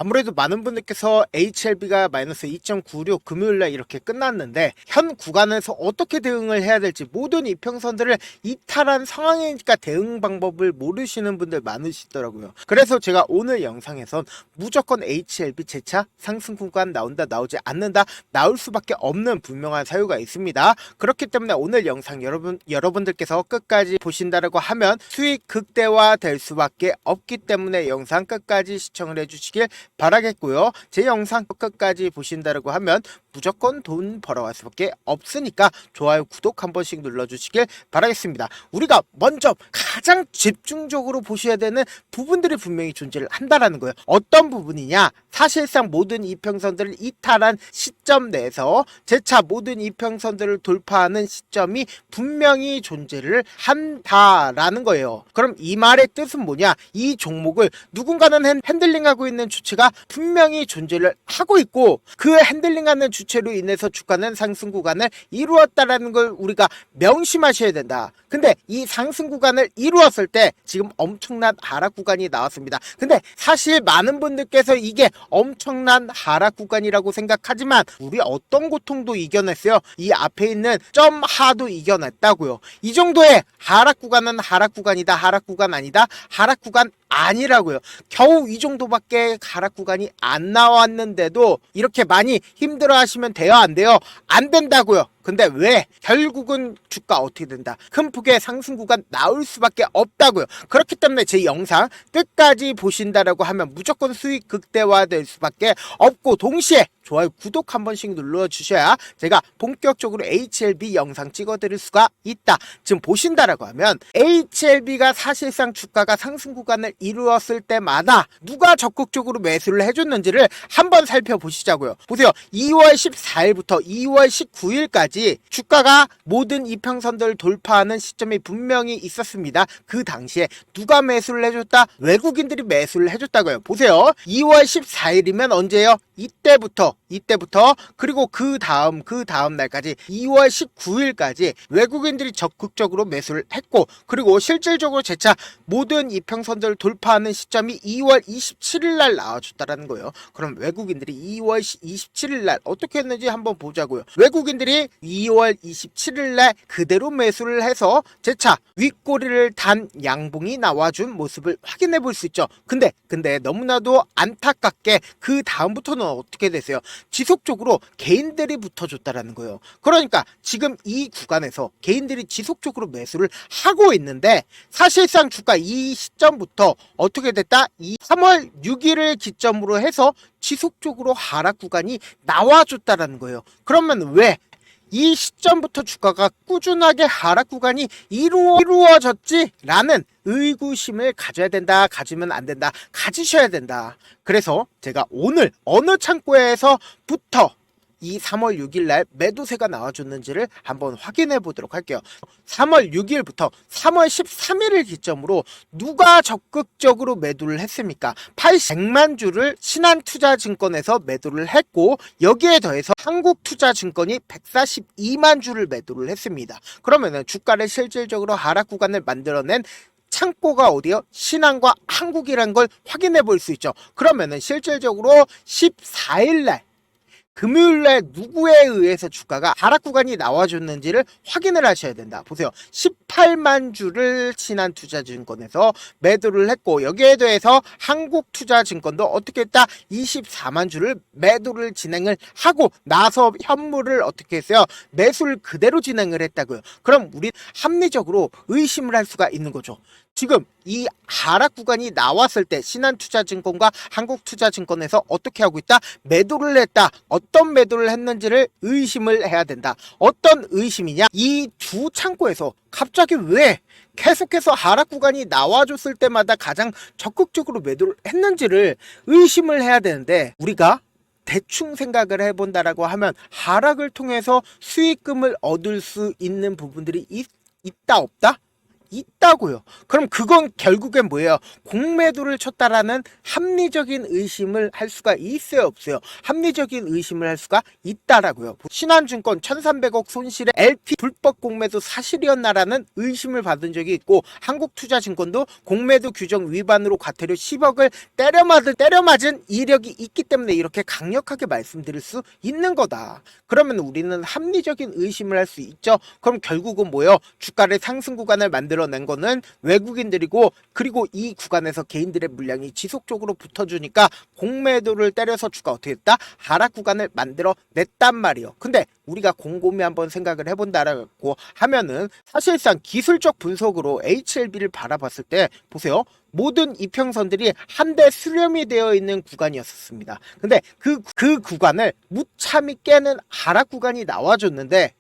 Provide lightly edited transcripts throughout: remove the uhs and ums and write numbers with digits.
아무래도 많은 분들께서 HLB가 마이너스 2.96 금요일날 이렇게 끝났는데 현 구간에서 어떻게 대응을 해야 될지 모든 이평선들을 이탈한 상황이니까 대응 방법을 모르시는 분들 많으시더라고요. 그래서 제가 오늘 영상에선 무조건 HLB 재차 상승 구간 나온다 나오지 않는다 나올 수밖에 없는 분명한 사유가 있습니다. 그렇기 때문에 오늘 영상 여러분들께서 끝까지 보신다라고 하면 수익 극대화 될 수밖에 없기 때문에 영상 끝까지 시청을 해주시길 바라겠고요. 제 영상 끝까지 보신다라고 하면 무조건 돈 벌어갈 수밖에 없으니까 좋아요 구독 한 번씩 눌러주시길 바라겠습니다. 우리가 먼저 가장 집중적으로 보셔야 되는 부분들이 분명히 존재를 한다라는 거예요. 어떤 부분이냐, 사실상 모든 이평선들을 이탈한 시점 내에서 재차 모든 이평선들을 돌파하는 시점이 분명히 존재를 한다라는 거예요. 그럼 이 말의 뜻은 뭐냐, 이 종목을 누군가는 핸들링하고 있는 주체가 분명히 존재를 하고 있고 그 핸들링하는 주체로 인해서 주가는 상승 구간을 이루었다라는 걸 우리가 명심하셔야 된다. 근데 이 상승 구간을 이루었을 때 지금 엄청난 하락 구간이 나왔습니다. 근데 사실 많은 분들께서 이게 엄청난 하락 구간이라고 생각하지만 우리 어떤 고통도 이겨냈어요. 이 앞에 있는 점 하도 이겨냈다고요. 이 정도의 하락 구간은 하락 구간이다, 하락 구간 아니다, 하락 구간 아니라고요. 겨우 이 정도밖에 하락 구간이 안 나왔는데도 이렇게 많이 힘들어 하시면 돼요, 안 돼요? 안 된다고요. 근데 왜? 결국은 주가 어떻게 된다? 큰 폭의 상승 구간 나올 수밖에 없다고요. 그렇기 때문에 제 영상 끝까지 보신다라고 하면 무조건 수익 극대화 될 수밖에 없고 동시에 좋아요 구독 한 번씩 눌러주셔야 제가 본격적으로 HLB 영상 찍어드릴 수가 있다. 지금 보신다라고 하면 HLB가 사실상 주가가 상승 구간을 이루었을 때마다 누가 적극적으로 매수를 해줬는지를 한번 살펴보시자고요. 보세요. 2월 14일부터 2월 19일까지 주가가 모든 이평선들을 돌파하는 시점이 분명히 있었습니다. 그 당시에 누가 매수를 해줬다? 외국인들이 매수를 해줬다고요. 보세요. 2월 14일이면 언제요? 이때부터 그리고 그 다음 날까지 2월 19일까지 외국인들이 적극적으로 매수를 했고 그리고 실질적으로 재차 모든 이평선들을 돌파하는 시점이 2월 27일 날 나와줬다라는 거예요. 그럼 외국인들이 2월 27일 날 어떻게 했는지 한번 보자고요. 외국인들이 2월 27일 날 그대로 매수를 해서 재차 윗꼬리를 단 양봉이 나와준 모습을 확인해 볼 수 있죠. 근데 너무나도 안타깝게 그 다음부터는 어떻게 됐어요? 지속적으로 개인들이 붙어줬다라는 거예요. 그러니까 지금 이 구간에서 개인들이 지속적으로 매수를 하고 있는데 사실상 주가 이 시점부터 어떻게 됐다? 이 3월 6일을 기점으로 해서 지속적으로 하락 구간이 나와줬다라는 거예요. 그러면 왜? 이 시점부터 주가가 꾸준하게 하락 구간이 이루어졌지? 라는 의구심을 가져야 된다, 가지면 안 된다, 가지셔야 된다. 그래서 제가 오늘 어느 창고에서부터 이 3월 6일 날 매도세가 나와줬는지를 한번 확인해 보도록 할게요. 3월 6일부터 3월 13일을 기점으로 누가 적극적으로 매도를 했습니까? 100만 주를 신한투자증권에서 매도를 했고 여기에 더해서 한국투자증권이 142만 주를 매도를 했습니다. 그러면은 주가를 실질적으로 하락 구간을 만들어낸 창고가 어디요? 신한과 한국이라는 걸 확인해 볼 수 있죠. 그러면은 실질적으로 14일날 금요일날 누구에 의해서 주가가 하락 구간이 나와줬는지를 확인을 하셔야 된다. 보세요. 18만 주를 신한투자증권에서 매도를 했고 여기에 대해서 한국투자증권도 어떻게 했다? 24만 주를 매도를 진행을 하고 나서 현물을 어떻게 했어요? 매수를 그대로 진행을 했다고요. 그럼 우리 합리적으로 의심을 할 수가 있는 거죠. 지금 이 하락 구간이 나왔을 때 신한투자증권과 한국투자증권에서 어떻게 하고 있다? 매도를 했다. 어떤 매도를 했는지를 의심을 해야 된다. 어떤 의심이냐? 이 두 창고에서 갑자기 왜 계속해서 하락 구간이 나와줬을 때마다 가장 적극적으로 매도를 했는지를 의심을 해야 되는데 우리가 대충 생각을 해본다라고 하면 하락을 통해서 수익금을 얻을 수 있는 부분들이 있다 없다? 있다고요. 그럼 그건 결국엔 뭐예요? 공매도를 쳤다라는 합리적인 의심을 할 수가 있어요, 없어요? 합리적인 의심을 할 수가 있다라고요. 신한증권 1300억 손실의 LP 불법 공매도 사실이었나라는 의심을 받은 적이 있고, 한국투자증권도 공매도 규정 위반으로 과태료 10억을 때려맞은 이력이 있기 때문에 이렇게 강력하게 말씀드릴 수 있는 거다. 그러면 우리는 합리적인 의심을 할 수 있죠. 그럼 결국은 뭐예요? 주가를 상승 구간을 만들어낸 거는 외국인들이고, 그리고 이 구간에서 개인들의 물량이 지속적으로 붙어주니까 공매도를 때려서 주가 어떻게 됐다? 하락 구간을 만들어냈단 말이에요. 근데 우리가 곰곰이 한번 생각을 해본다라고 하면은 사실상 기술적 분석으로 HLB를 바라봤을 때 보세요. 모든 이평선들이 한데 수렴이 되어 있는 구간이었습니다. 근데 그 구간을 무참히 깨는 하락 구간이 나와줬는데,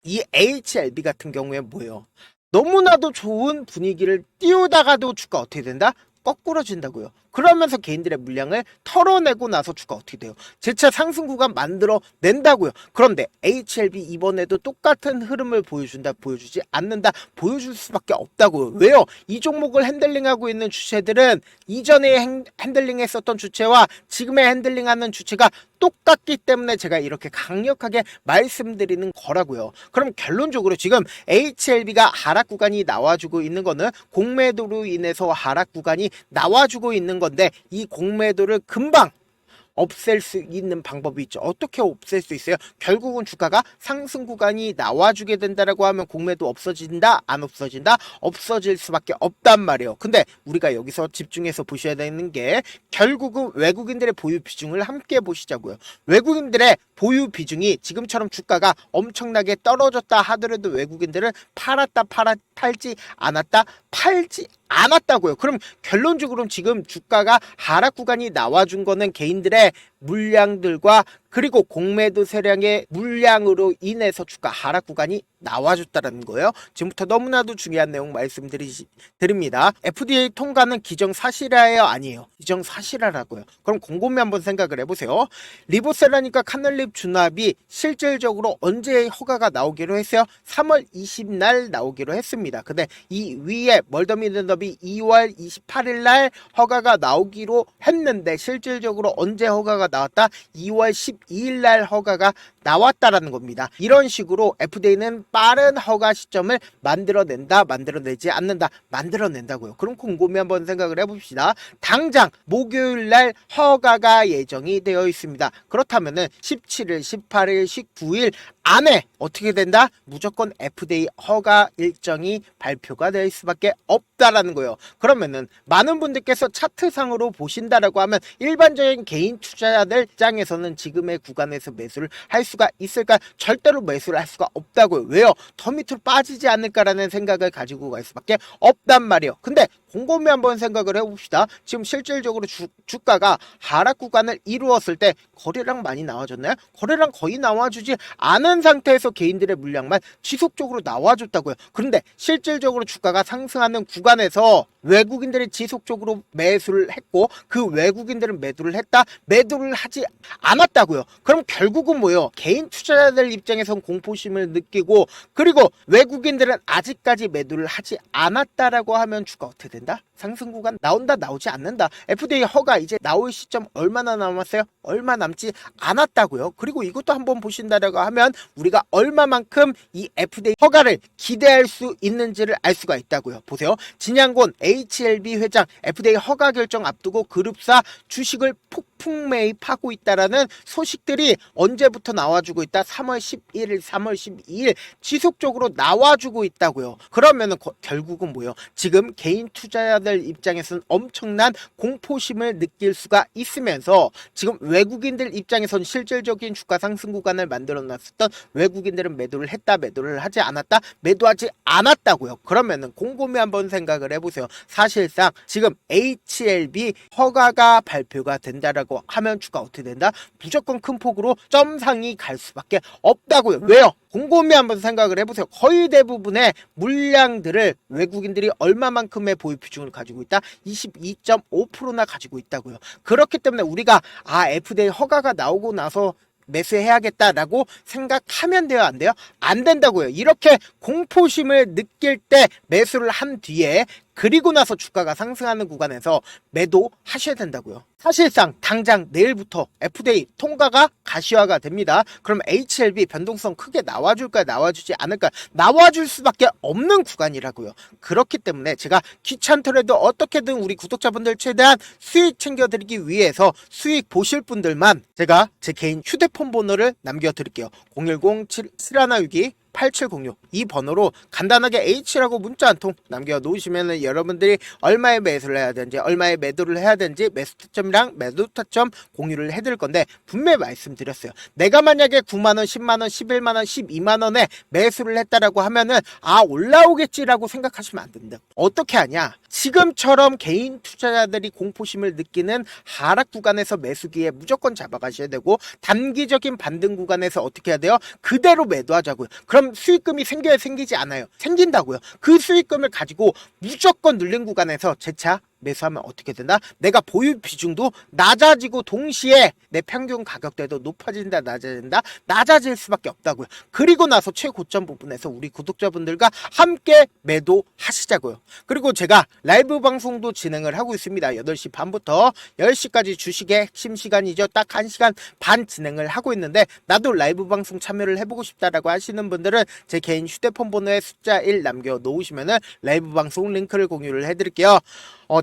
이 HLB 같은 경우에 뭐예요? 너무나도 좋은 분위기를 띄우다가도 주가 어떻게 된다? 거꾸러진다고요. 그러면서 개인들의 물량을 털어내고 나서 주가 어떻게 돼요? 재차 상승 구간 만들어 낸다고요. 그런데 HLB 이번에도 똑같은 흐름을 보여준다, 보여주지 않는다, 보여줄 수밖에 없다고요. 왜요? 이 종목을 핸들링하고 있는 주체들은 이전에 핸들링했었던 주체와 지금의 핸들링하는 주체가 똑같기 때문에 제가 이렇게 강력하게 말씀드리는 거라고요. 그럼 결론적으로 지금 HLB가 하락 구간이 나와주고 있는 거는 공매도로 인해서 하락 구간이 나와주고 있는 건데, 이 공매도를 금방 없앨 수 있는 방법이 있죠. 어떻게 없앨 수 있어요? 결국은 주가가 상승 구간이 나와주게 된다라고 하면 공매도 없어진다? 안 없어진다? 없어질 수밖에 없단 말이에요. 근데 우리가 여기서 집중해서 보셔야 되는 게, 결국은 외국인들의 보유 비중을 함께 보시자고요. 외국인들의 보유 비중이 지금처럼 주가가 엄청나게 떨어졌다 하더라도 외국인들은 팔지 않았다고요. 그럼 결론적으로 지금 주가가 하락 구간이 나와준 거는 개인들의 물량들과 그리고 공매도 세량의 물량으로 인해서 주가 하락 구간이 나와줬다는 거예요. 지금부터 너무나도 중요한 내용 말씀드립니다. FDA 통과는 기정사실화예요, 아니에요? 기정사실화라고요. 그럼 곰곰이 한번 생각을 해보세요. 리보세라니까 카넬립 준합이 실질적으로 언제 허가가 나오기로 했어요? 3월 20날 나오기로 했습니다. 근데 이 위에 멀더미드너비 2월 28일 날 허가가 나오기로 했는데, 실질적으로 언제 허가가 나왔다? 2월 12일 날 허가가 나왔다라는 겁니다. 이런 식으로 FDA는 빠른 허가 시점을 만들어내지 않는다, 만들어낸다고요. 그럼 곰곰이 한번 생각을 해봅시다. 당장 목요일 날 허가가 예정이 되어 있습니다. 그렇다면은 17일, 18일, 19일 안에 어떻게 된다? 무조건 FDA 허가 일정이 발표가 될 수밖에 없다라는 거예요. 그러면은 많은 분들께서 차트상으로 보신다라고 하면 일반적인 개인 투자자들 입장에서는 지금의 구간에서 매수를 할 수가 있을까? 절대로 매수를 할 수가 없다고요. 왜요? 더 밑으로 빠지지 않을까라는 생각을 가지고 갈 수밖에 없단 말이에요. 근데 곰곰이 한번 생각을 해봅시다. 지금 실질적으로 주가가 하락 구간을 이루었을 때 거래량 많이 나와줬나요? 거래량 거의 나와주지 않은 상태에서 개인들의 물량만 지속적으로 나와줬다고요. 그런데 실질적으로 주가가 상승하는 구간에서 외국인들이 지속적으로 매수를 했고, 그 외국인들은 매도를 하지 않았다고요. 그럼 결국은 뭐예요? 개인 투자자들 입장에선 공포심을 느끼고, 그리고 외국인들은 아직까지 매도를 하지 않았다라고 하면 주가 어떻게 된다? 상승 구간 나온다, 나오지 않는다. FDA 허가 이제 나올 시점 얼마나 남았어요? 얼마 남지 않았다고요. 그리고 이것도 한번 보신다라고 하면 우리가 얼마만큼 이 FDA 허가를 기대할 수 있는지를 알 수가 있다고요. 보세요. 진양곤 HLB 회장 FDA 허가 결정 앞두고 그룹사 주식을 폭풍 매입하고 있다라는 소식들이 언제부터 나와주고 있다? 3월 11일, 3월 12일 지속적으로 나와주고 있다고요. 그러면은 결국은 뭐예요? 지금 개인 투자자들 입장에서는 엄청난 공포심을 느낄 수가 있으면서, 지금 외국인들 입장에서는 실질적인 주가 상승 구간을 만들어 놨었던 외국인들은 매도를 했다, 매도를 하지 않았다, 매도하지 않았다고요. 그러면은 곰곰이 한번 생각을 해보세요. 사실상 지금 HLB 허가가 발표가 된다라고 하면 주가 어떻게 된다? 무조건 큰 폭으로 점상이 갈 수밖에 없다고요. 왜요? 곰곰이 한번 생각을 해보세요. 거의 대부분의 물량들을 외국인들이 얼마만큼의 보유 비중을 가지고 있다? 22.5%나 가지고 있다고요. 그렇기 때문에 우리가 FDA 허가가 나오고 나서 매수해야겠다라고 생각하면 돼요, 안 돼요? 안 된다고요. 이렇게 공포심을 느낄 때 매수를 한 뒤에 그리고 나서 주가가 상승하는 구간에서 매도하셔야 된다고요. 사실상 당장 내일부터 FDA 통과가 가시화가 됩니다. 그럼 HLB 변동성 크게 나와줄까요? 나와주지 않을까요? 나와줄 수밖에 없는 구간이라고요. 그렇기 때문에 제가 귀찮더라도 어떻게든 우리 구독자분들 최대한 수익 챙겨드리기 위해서 수익 보실 분들만 제가 제 개인 휴대폰 번호를 남겨드릴게요. 010-7162 8706 이 번호로 간단하게 H라고 문자 한 통 남겨놓으시면 여러분들이 얼마에 매수를 해야 되는지 얼마에 매도를 해야 되는지 매수 타점이랑 매도 타점 공유를 해드릴 건데 분명히 말씀드렸어요. 내가 만약에 9만원, 10만원, 11만원, 12만원에 매수를 했다라고 하면은 올라오겠지라고 생각하시면 안 된다. 어떻게 하냐? 지금처럼 개인 투자자들이 공포심을 느끼는 하락 구간에서 매수기에 무조건 잡아가셔야 되고 단기적인 반등 구간에서 어떻게 해야 돼요? 그대로 매도하자고요. 그럼 수익금이 생겨야 생기지 않아요. 생긴다고요. 그 수익금을 가지고 무조건 눌린 구간에서 재차 매수하면 어떻게 된다? 내가 보유 비중도 낮아지고 동시에 내 평균 가격대도 높아진다, 낮아진다, 낮아질 수밖에 없다고요. 그리고 나서 최고점 부분에서 우리 구독자분들과 함께 매도하시자고요. 그리고 제가 라이브 방송도 진행을 하고 있습니다. 8시 반부터 10시까지 주식의 핵심 시간이죠. 딱 1시간 반 진행을 하고 있는데 나도 라이브 방송 참여를 해보고 싶다라고 하시는 분들은 제 개인 휴대폰 번호에 숫자 1 남겨놓으시면은 라이브 방송 링크를 공유를 해드릴게요.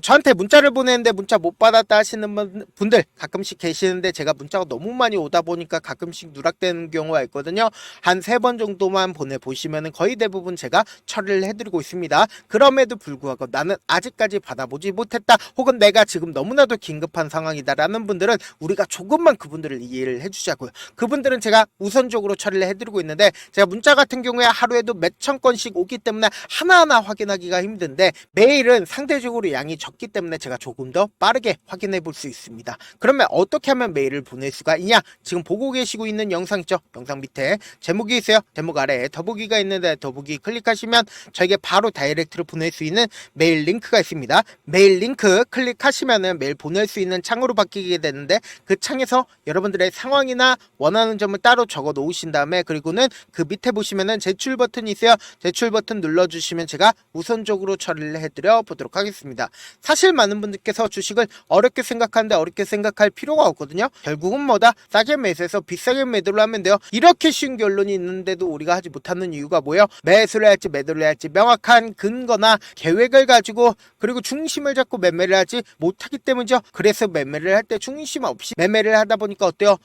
저한테 문자를 보내는데 문자 못 받았다 하시는 분들 가끔씩 계시는데 제가 문자가 너무 많이 오다 보니까 가끔씩 누락되는 경우가 있거든요. 한 3번 정도만 보내보시면 거의 대부분 제가 처리를 해드리고 있습니다. 그럼에도 불구하고 나는 아직까지 받아보지 못했다 혹은 내가 지금 너무나도 긴급한 상황이다라는 분들은 우리가 조금만 그분들을 이해를 해주자고요. 그분들은 제가 우선적으로 처리를 해드리고 있는데 제가 문자 같은 경우에 하루에도 몇천 건씩 오기 때문에 하나하나 확인하기가 힘든데 매일은 상대적으로 양이 적기 때문에 제가 조금 더 빠르게 확인해 볼 수 있습니다. 그러면 어떻게 하면 메일을 보낼 수가 있냐? 지금 보고 계시고 있는 영상 있죠? 영상 밑에 제목이 있어요. 제목 아래에 더보기가 있는데 더보기 클릭하시면 저에게 바로 다이렉트로 보낼 수 있는 메일 링크가 있습니다. 메일 링크 클릭하시면은 메일 보낼 수 있는 창으로 바뀌게 되는데 그 창에서 여러분들의 상황이나 원하는 점을 따로 적어 놓으신 다음에 그리고는 그 밑에 보시면은 제출 버튼이 있어요. 제출 버튼 눌러주시면 제가 우선적으로 처리를 해드려 보도록 하겠습니다. 사실 많은 분들께서 주식을 어렵게 생각하는데 어렵게 생각할 필요가 없거든요. 결국은 뭐다? 싸게 매수해서 비싸게 매도를 하면 돼요. 이렇게 쉬운 결론이 있는데도 우리가 하지 못하는 이유가 뭐예요? 매수를 할지 매도를 할지 명확한 근거나 계획을 가지고 그리고 중심을 잡고 매매를 하지 못하기 때문이죠. 그래서 매매를 할 때 중심 없이 매매를 하다 보니까 어때요?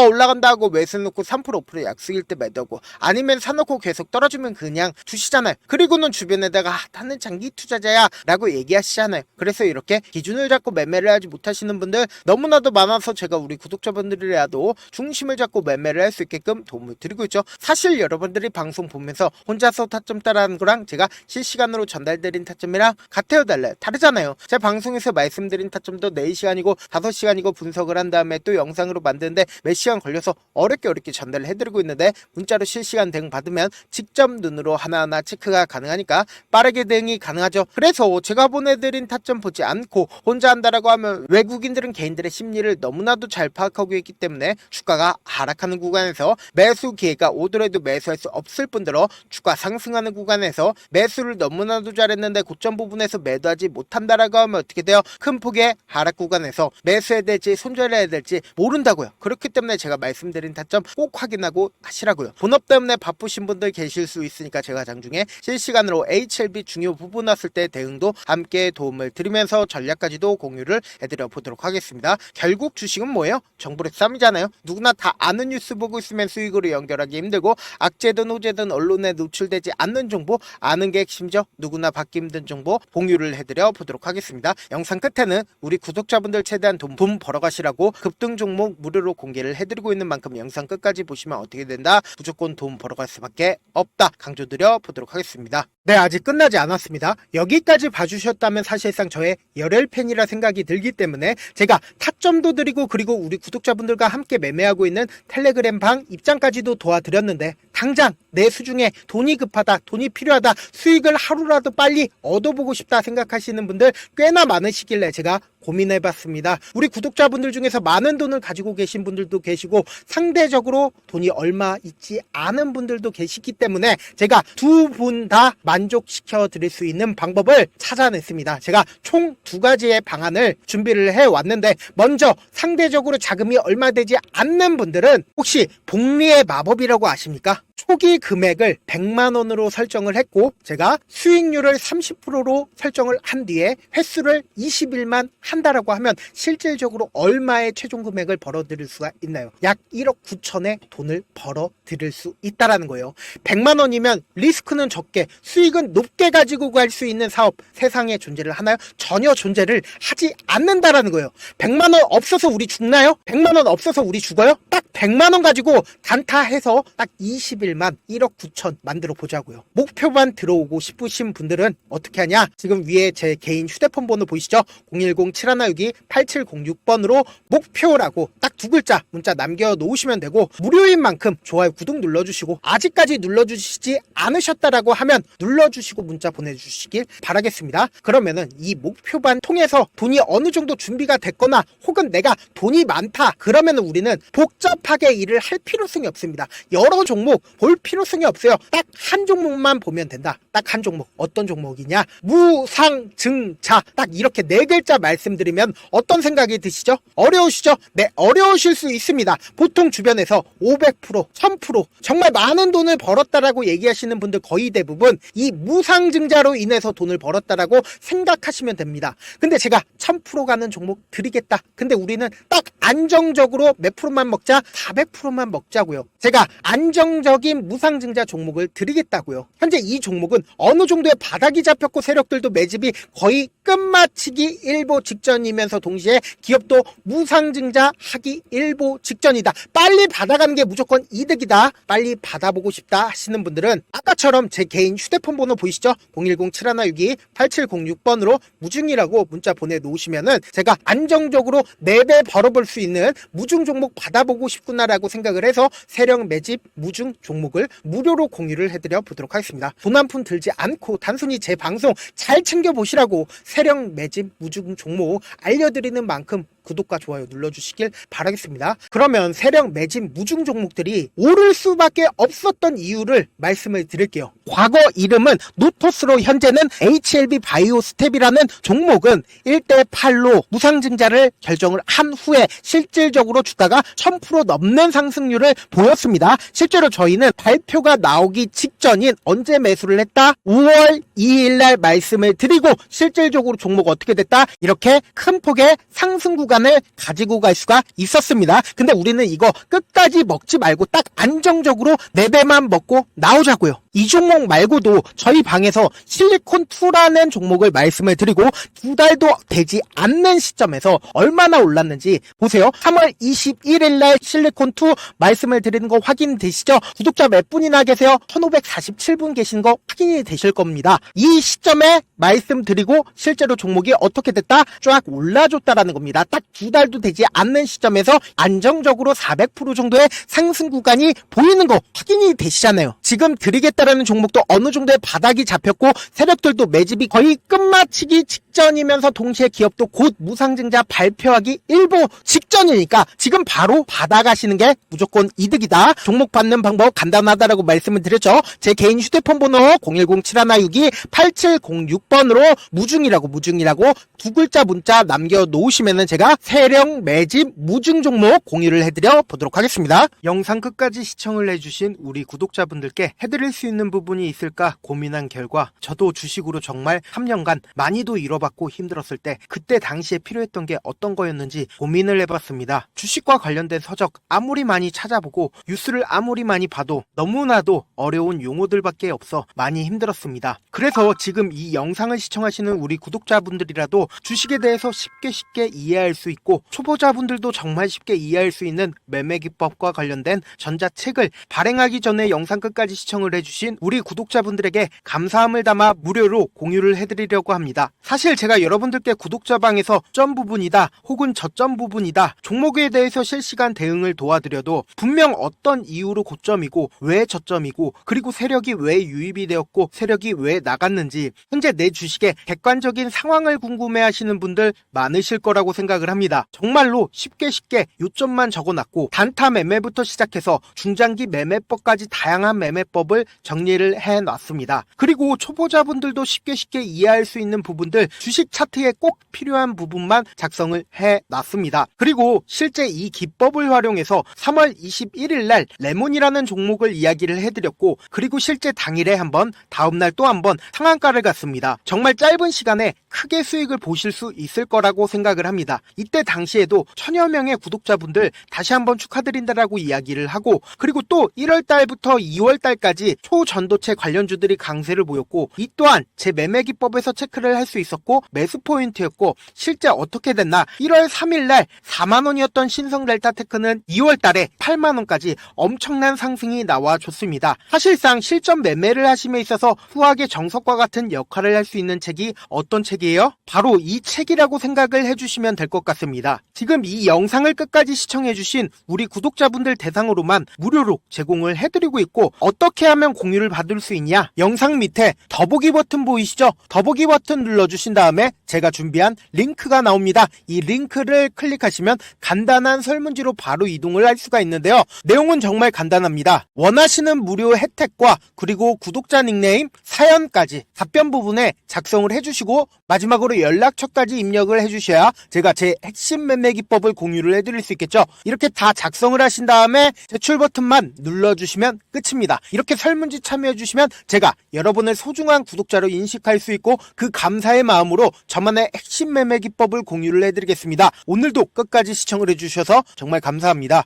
올라간다 하고 매수 놓고 3% 5% 약속일 때 매도하고 아니면 사놓고 계속 떨어지면 그냥 두시잖아요. 그리고는 주변에다가 나는 장기 투자자야 라고 얘기하시잖아요. 그래서 이렇게 기준을 잡고 매매를 하지 못하시는 분들 너무나도 많아서 제가 우리 구독자분들이라도 중심을 잡고 매매를 할 수 있게끔 도움을 드리고 있죠. 사실 여러분들이 방송 보면서 혼자서 타점 따라하는 거랑 제가 실시간으로 전달드린 타점이랑 같아요, 달라요? 다르잖아요. 제 방송에서 말씀드린 타점도 4시간이고 5시간이고 분석을 한 다음에 또 영상으로 만드는데 몇 시간 걸려서 어렵게 전달을 해드리고 있는데 문자로 실시간 대응 받으면 직접 눈으로 하나하나 체크가 가능하니까 빠르게 대응이 가능하죠. 그래서 제가 보내드린 타점 보지 않고 혼자 한다라고 하면 외국인들은 개인들의 심리를 너무나도 잘 파악하고 있기 때문에 주가가 하락하는 구간에서 매수 기회가 오더라도 매수할 수 없을 뿐더러 주가 상승하는 구간에서 매수를 너무나도 잘했는데 고점 부분에서 매도하지 못한다라고 하면 어떻게 돼요? 큰 폭의 하락 구간에서 매수해야 될지 손절해야 될지 모른다고요. 그렇기 때문에 제가 말씀드린 타점 꼭 확인하고 하시라고요. 본업 때문에 바쁘신 분들 계실 수 있으니까 제가 장중에 실시간으로 HLB 중요 부분 왔을 때 대응도 함께 도움을 드리면서 전략까지도 공유를 해드려 보도록 하겠습니다. 결국 주식은 뭐예요? 정보의 싸움이잖아요. 누구나 다 아는 뉴스 보고 있으면 수익으로 연결하기 힘들고 악재든 호재든 언론에 노출되지 않는 정보 아는 게 핵심이죠. 누구나 받기 힘든 정보 공유를 해드려 보도록 하겠습니다. 영상 끝에는 우리 구독자분들 최대한 돈 벌어가시라고 급등 종목 무료로 공개를 해드리고 있는 만큼 영상 끝까지 보시면 어떻게 된다? 무조건 돈 벌어갈 수밖에 없다. 강조드려 보도록 하겠습니다. 네, 아직 끝나지 않았습니다. 여기까지 봐주셨다면 사실상 저의 열혈 팬이라 생각이 들기 때문에 제가 타점도 드리고 그리고 우리 구독자분들과 함께 매매하고 있는 텔레그램 방 입장까지도 도와드렸는데 당장 내 수중에 돈이 급하다, 돈이 필요하다, 수익을 하루라도 빨리 얻어보고 싶다 생각하시는 분들 꽤나 많으시길래 제가 고민해봤습니다. 우리 구독자분들 중에서 많은 돈을 가지고 계신 분들도 계시고 상대적으로 돈이 얼마 있지 않은 분들도 계시기 때문에 제가 두 분 다 만족시켜 드릴 수 있는 방법을 찾아냈습니다. 제가 총 2가지의 방안을 준비를 해왔는데, 먼저 상대적으로 자금이 얼마 되지 않는 분들은 혹시 복리의 마법이라고 아십니까? 초기 금액을 100만원으로 설정을 했고 제가 수익률을 30%로 설정을 한 뒤에 횟수를 20일만 한다라고 하면 실질적으로 얼마의 최종 금액을 벌어들일 수가 있나요? 약 1억 9천의 돈을 벌어들일 수 있다라는 거예요. 100만원이면 리스크는 적게 수익은 높게 가지고 갈 수 있는 사업 세상에 존재를 하나요? 전혀 존재를 하지 않는다라는 거예요. 100만원 없어서 우리 죽나요? 100만원 없어서 우리 죽어요? 딱 100만원 가지고 단타해서 딱 20일만 1억 9천 만들어 보자고요. 목표만 들어오고 싶으신 분들은 어떻게 하냐? 지금 위에 제 개인 휴대폰 번호 보이시죠? 010-7162-8706번으로 목표라고 딱 2글자 문자 남겨놓으시면 되고, 무료인 만큼 좋아요, 구독 눌러주시고 아직까지 눌러주시지 않으셨다라고 하면 눌러주시고 문자 보내주시길 바라겠습니다. 그러면은 이 목표반 통해서 돈이 어느 정도 준비가 됐거나 혹은 내가 돈이 많다 그러면은 우리는 복잡하게 일을 할 필요성이 없습니다. 여러 종목 볼 필요성이 없어요. 딱 한 종목만 보면 된다. 딱 한 종목. 어떤 종목이냐? 무상증자. 딱 이렇게 4글자 말씀드리면 어떤 생각이 드시죠? 어려우시죠? 네, 어려우실 수 있습니다. 보통 주변에서 500%, 1000% 정말 많은 돈을 벌었다라고 얘기하시는 분들 거의 대부분 이 무상증자로 인해서 돈을 벌었다라고 생각하시면 됩니다. 근데 제가 1000% 가는 종목 드리겠다. 근데 우리는 딱 안정적으로 몇 프로만 먹자? 400%만 먹자고요. 제가 안정적인 무상증자 종목을 드리겠다고요. 현재 이 종목은 어느 정도의 바닥이 잡혔고 세력들도 매집이 거의 끝마치기 일보 직전이면서 동시에 기업도 무상증자 하기 일보 직전이다. 빨리 받아가는 게 무조건 이득이다. 빨리 받아보고 싶다 하시는 분들은 아까처럼 제 개인 휴대폰 번호 보이시죠? 010-7162-8706번으로 무중이라고 문자 보내놓으시면은 제가 안정적으로 4배 벌어볼 수 있는 무중 종목 받아보고 싶구나라고 생각을 해서 세력 매집 무중 종목을 무료로 공유를 해드려 보도록 하겠습니다. 돈 한 푼 들지 않고 단순히 제 방송 잘 챙겨보시라고 세력 매집 무중 종목 알려드리는 만큼 구독과 좋아요 눌러주시길 바라겠습니다. 그러면 세력 매집 무중 종목들이 오를 수밖에 없었던 이유를 말씀을 드릴게요. 과거 이름은 노토스로 현재는 HLB 바이오스텝이라는 종목은 1대8로 무상증자를 결정을 한 후에 실질적으로 주가가 1000% 넘는 상승률을 보였습니다. 실제로 저희는 발표가 나오기 직전인 언제 매수를 했다? 5월 2일날 말씀을 드리고 실질적으로 종목 어떻게 됐다? 이렇게 큰 폭의 상승 구간을 가지고 갈 수가 있었습니다. 근데 우리는 이거 끝까지 먹지 말고 딱 안정적으로 4배만 먹고 나오자고요. 이 종목 말고도 저희 방에서 실리콘2라는 종목을 말씀을 드리고 2달도 되지 않는 시점에서 얼마나 올랐는지 보세요. 3월 21일날 실리콘2 말씀을 드리는 거 확인되시죠? 구독자 몇 분이나 계세요? 1547분 계신 거 확인이 되실 겁니다. 이 시점에 말씀드리고 실제로 종목이 어떻게 됐다? 쫙 올라줬다라는 겁니다. 딱 2달도 되지 않는 시점에서 안정적으로 400% 정도의 상승 구간이 보이는 거 확인이 되시잖아요. 지금 드리겠다라는 종목도 어느 정도의 바닥이 잡혔고 세력들도 매집이 거의 끝마치기 직전이면서 동시에 기업도 곧 무상증자 발표하기 일보 직전이니까 지금 바로 받아가시는 게 무조건 이득이다. 종목 받는 방법 간단하다라고 말씀을 드렸죠. 제 개인 휴대폰 번호 010-7162-8706번으로 무중이라고 2글자 문자 남겨놓으시면은 제가 세력 매집 무중 종목 공유를 해드려 보도록 하겠습니다. 영상 끝까지 시청을 해주신 우리 구독자분들께 해드릴 수 있는 부분이 있을까 고민한 결과 저도 주식으로 정말 3년간 많이도 잃어봤고 힘들었을 때 그때 당시에 필요했던 게 어떤 거였는지 고민을 해봤습니다. 주식과 관련된 서적 아무리 많이 찾아보고 뉴스를 아무리 많이 봐도 너무나도 어려운 용어들밖에 없어 많이 힘들었습니다. 그래서 지금 이 영상을 시청하시는 우리 구독자분들이라도 주식에 대해서 쉽게 이해할 수 있고 초보자분들도 정말 쉽게 이해할 수 있는 매매 기법과 관련된 전자책을 발행하기 전에 영상 끝까지 끝까지 시청을 해주신 우리 구독자분들에게 감사함을 담아 무료로 공유를 해드리려고 합니다. 사실 제가 여러분들께 구독자방에서 점 부분이다 혹은 저점 부분이다 종목에 대해서 실시간 대응을 도와드려도 분명 어떤 이유로 고점이고 왜 저점이고 그리고 세력이 왜 유입이 되었고 세력이 왜 나갔는지 현재 내 주식의 객관적인 상황을 궁금해하시는 분들 많으실 거라고 생각을 합니다. 정말로 쉽게 요점만 적어놨고 단타 매매부터 시작해서 중장기 매매법까지 다양한 매매법을 정리를 해놨습니다. 그리고 초보자분들도 쉽게 이해할 수 있는 부분들 주식 차트에 꼭 필요한 부분만 작성을 해놨습니다. 그리고 실제 이 기법을 활용해서 3월 21일 날 레몬이라는 종목을 이야기를 해드렸고 그리고 실제 당일에 한번 다음날 또 한번 상한가를 갔습니다. 정말 짧은 시간에 크게 수익을 보실 수 있을 거라고 생각을 합니다. 이때 당시에도 천여 명의 구독자분들 다시 한번 축하드린다라고 이야기를 하고 그리고 또 1월달부터 2월달까지 초전도체 관련주들이 강세를 보였고 이 또한 제 매매 기법에서 체크를 할 수 있었고 매수 포인트였고 실제 어떻게 됐나 1월 3일날 4만원이었던 신성델타테크는 2월달에 8만원까지 엄청난 상승이 나와줬습니다. 사실상 실전 매매를 하심에 있어서 후하게 정석과 같은 역할을 할 수 있는 책이 어떤 책이에요? 바로 이 책이라고 생각을 해주시면 될 것 같습니다. 지금 이 영상을 끝까지 시청해주신 우리 구독자분들 대상으로만 무료로 제공을 해드리고 있고 어떻게 하면 공유를 받을 수 있냐? 영상 밑에 더보기 버튼 보이시죠? 더보기 버튼 눌러주신 다음에 제가 준비한 링크가 나옵니다. 이 링크를 클릭하시면 간단한 설문지로 바로 이동을 할 수가 있는데요. 내용은 정말 간단합니다. 원하시는 무료 혜택과 그리고 구독자 닉네임, 사연까지 답변 부분에 작성을 해주시고 마지막으로 연락처까지 입력을 해주셔야 제가 제 핵심 매매 기법을 공유를 해드릴 수 있겠죠. 이렇게 다 작성을 하신 다음에 제출 버튼만 눌러주시면 끝입니다. 이렇게 설문지 참여해주시면 제가 여러분을 소중한 구독자로 인식할 수 있고 그 감사의 마음으로 저만의 핵심 매매 기법을 공유를 해드리겠습니다. 오늘도 끝까지 시청을 해주셔서 정말 감사합니다.